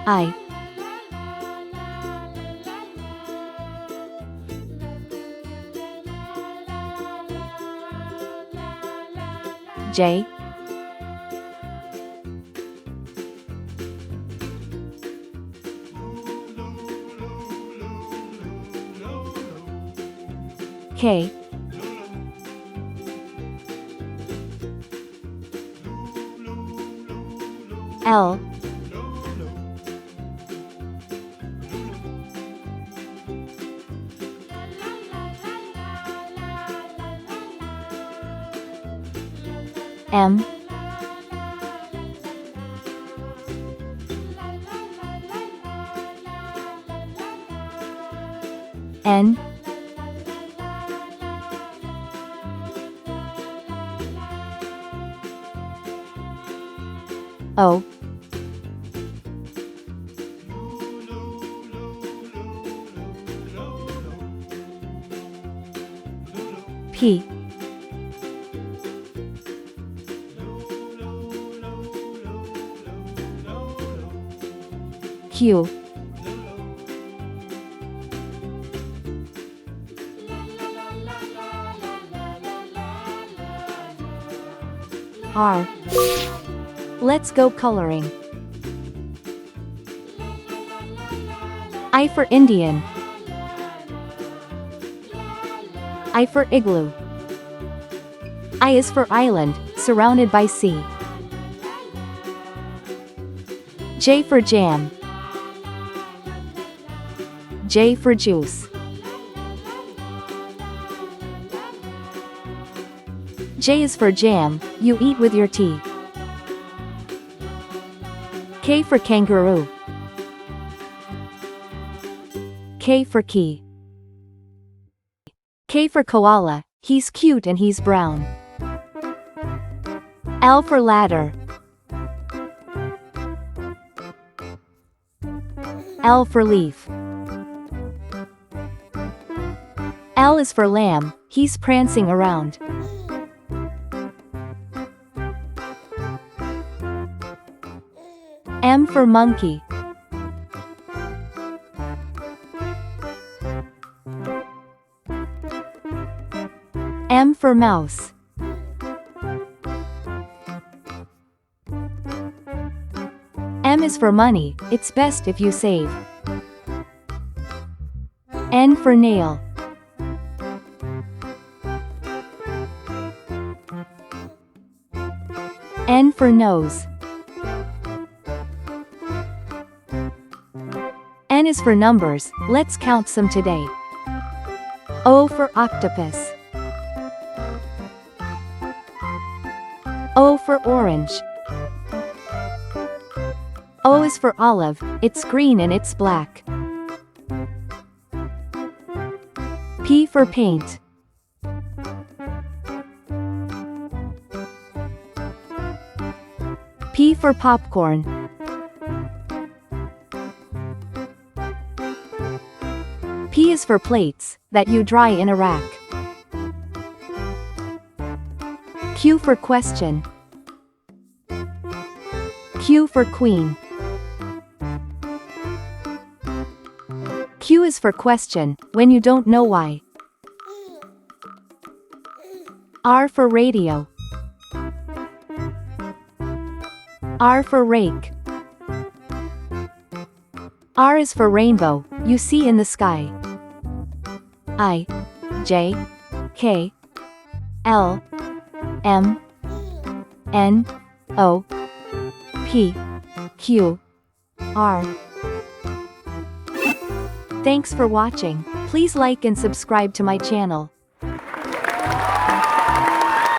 I, J, K, L, M, N, O, P, Q, R. Let's go coloring. I for Indian. I for igloo. I is for island, surrounded by sea. J for jam. J for juice. J is for jam, you eat with your tea. K for kangaroo. K for key. K for koala, he's cute and he's brown. L for ladder. L for leaf. L is for lamb, he's prancing around. M for monkey. M for mouse. M is for money, it's best if you save. N for nail. N for nose. N is for numbers, let's count some today. O for octopus. O for orange. O is for olive, it's green and it's black. P for paint. P for popcorn. P is for plates, that you dry in a rack. Q for question. Q for queen. Q is for question, when you don't know why. R for radio. R for rake. R is for rainbow, you see in the sky. I, J, K, L, M, N, O, P, Q, R. Thanks for watching. Please like and subscribe to my channel.